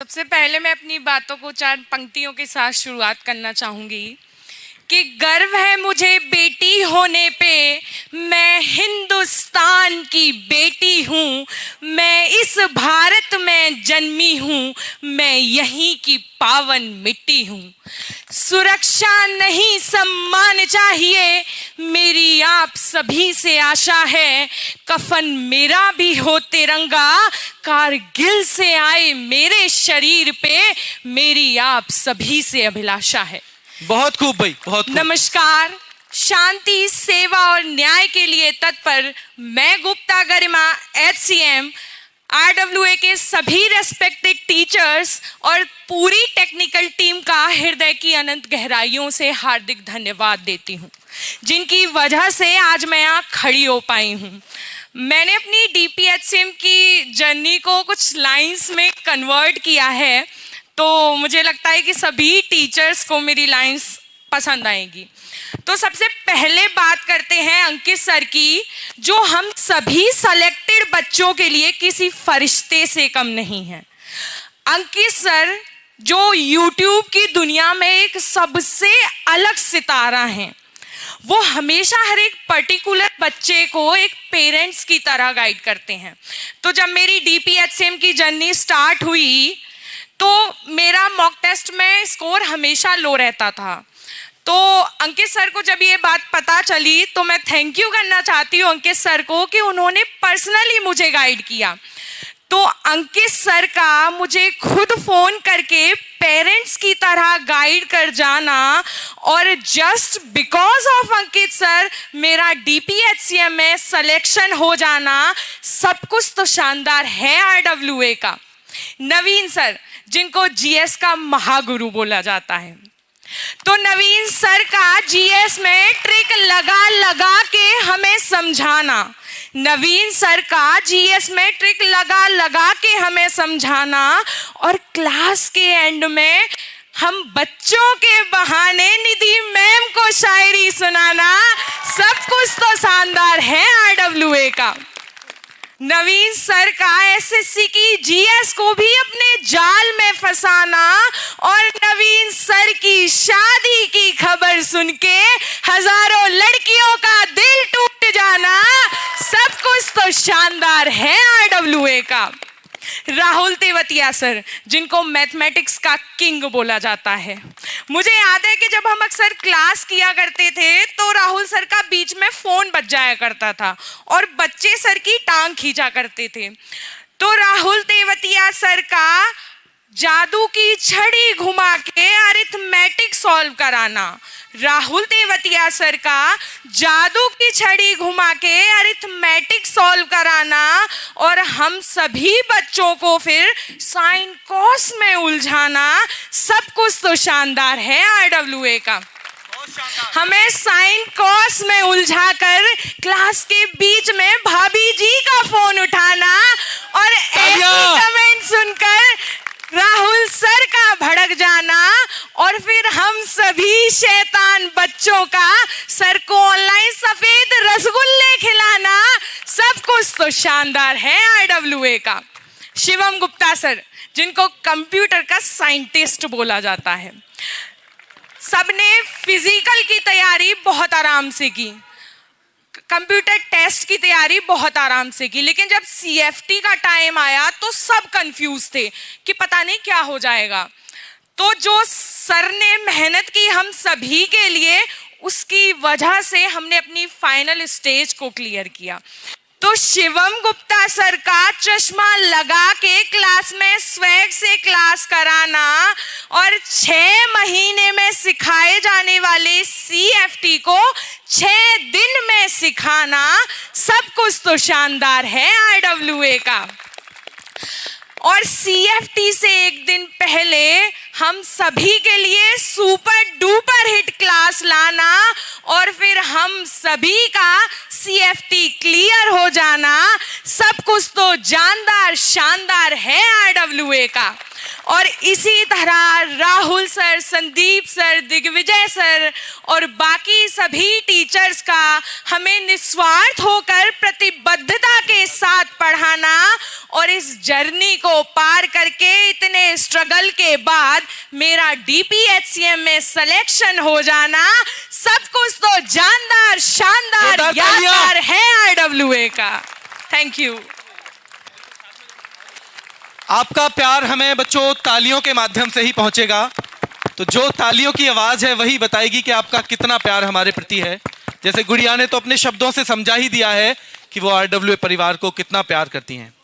सबसे पहले मैं अपनी बातों को 4 पंक्तियों के साथ शुरुआत करना चाहूँगी कि गर्व है मुझे बेटी होने पे, मैं हिंदुस्तान की बेटी हूँ, मैं इस भारत में जन्मी हूँ, मैं यहीं की पावन मिट्टी हूँ। सुरक्षा नहीं सम्मान चाहिए, मेरी आप सभी से आशा है, कफन मेरा भी हो तिरंगा, कारगिल से आए मेरे शरीर पे, मेरी आप सभी से अभिलाषा है। बहुत खूब भाई, बहुत खूब। नमस्कार। शांति, सेवा और न्याय के लिए तत्पर मैं गुप्ता गरिमा HCM RWA के सभी रेस्पेक्टेड टीचर्स और पूरी टेक्निकल टीम का हृदय की अनंत गहराइयों से हार्दिक धन्यवाद देती हूँ, जिनकी वजह से आज मैं यहाँ खड़ी हो पाई हूँ। मैंने अपनी DPHCM की जर्नी को कुछ लाइंस में कन्वर्ट किया है, तो मुझे लगता है कि सभी टीचर्स को मेरी लाइंस पसंद आएगी। तो सबसे पहले बात करते हैं अंकित सर की, जो हम सभी सेलेक्टेड बच्चों के लिए किसी फरिश्ते से कम नहीं हैं। अंकित सर जो YouTube की दुनिया में एक सबसे अलग सितारा हैं, वो हमेशा हर एक पर्टिकुलर बच्चे को एक पेरेंट्स की तरह गाइड करते हैं। तो जब मेरी DPHCM की जर्नी स्टार्ट हुई तो मेरा मॉक टेस्ट में स्कोर हमेशा लो रहता था। तो अंकित सर को जब ये बात पता चली तो मैं थैंक यू करना चाहती हूँ अंकित सर को कि उन्होंने पर्सनली मुझे गाइड किया। तो अंकित सर का मुझे खुद फोन करके पेरेंट्स की तरह गाइड कर जाना और just because of Ankit sir मेरा DPHCM में सिलेक्शन हो जाना, सब कुछ तो शानदार है RWA का। नवीन सर जिनको GS का महागुरु बोला जाता है, तो नवीन सर का GS में ट्रिक लगा लगा के हमें समझाना, नवीन सर का GS में ट्रिक लगा लगा के हमें समझाना और क्लास के एंड में हम बच्चों के बहाने निधि मैम को शायरी सुनाना, सब कुछ तो शानदार है RWA का। नवीन सर का SSC की GS को भी अपने जाल में फंसाना और नवीन सर की शादी की खबर सुन के हजारों लड़कियों का दिल टूट जाना, सब कुछ तो शानदार है RWA का। राहुल तेवतिया सर जिनको मैथमेटिक्स का किंग बोला जाता है, मुझे याद है कि जब हम अक्सर क्लास किया करते थे तो राहुल सर का बीच में फोन बज जाया करता था और बच्चे सर की टांग खींचा करते थे। तो राहुल तेवतिया सर का जादू की छड़ी घुमा के अरिथमेटिक सॉल्व कराना, राहुल तेवतिया सर का जादू की छड़ी घुमा के अरिथमेटिक सॉल्व कराना और हम सभी बच्चों को फिर साइन कॉस में उलझाना, सब कुछ तो शानदार है RWA का। हमें साइन कॉस में उलझाकर क्लास के बीच में भाभी जी का फोन उठाना और ऐसी कमेंट सुनकर राहुल सर का भड़क जाना और फिर हम सभी शैतान बच्चों का सर को ऑनलाइन सफेद रसगुल्ले खिलाना, सब कुछ तो शानदार है RWA का। शिवम गुप्ता सर जिनको कंप्यूटर का साइंटिस्ट बोला जाता है, सबने फिजिकल की तैयारी बहुत आराम से की, कंप्यूटर टेस्ट की तैयारी बहुत आराम से की, लेकिन जब CFT का टाइम आया तो सब कंफ्यूज थे कि पता नहीं क्या हो जाएगा। तो जो सर ने मेहनत की हम सभी के लिए, उसकी वजह से हमने अपनी फाइनल स्टेज को क्लियर किया। तो शिवम गुप्ता सर का चश्मा लगा के क्लास में स्वैग से क्लास कराना और 6 महीने में सिखाए जाने वाले CFT को 6 दिन में सिखाना, सब कुछ तो शानदार है RWA का। और CFT से एक दिन पहले हम सभी के लिए सुपर डुपर हिट क्लास लाना और फिर हम सभी का CFT क्लियर हो जाना, सब कुछ तो जानदार शानदार है RWA का। और इसी तरह Rahul sir, Sandeep sir, Digvijay sir और बाकी सभी टीचर्स का हमें निस्वार्थ होकर प्रतिबद्धता के साथ पढ़ाना और इस जर्नी को पार करके इतने स्ट्रगल के बाद मेरा DPHCM में सिलेक्शन हो जाना, सब कुछ तो जानदार, शानदार, यादगार है RWA का। Thank you. आपका प्यार हमें बच्चों तालियों के माध्यम से ही पहुंचेगा, तो जो तालियों की आवाज है वही बताएगी कि आपका कितना प्यार हमारे प्रति है। जैसे गुड़िया ने तो अपने शब्दों से समझा ही दिया है कि वो RWA परिवार को कितना प्यार करती हैं।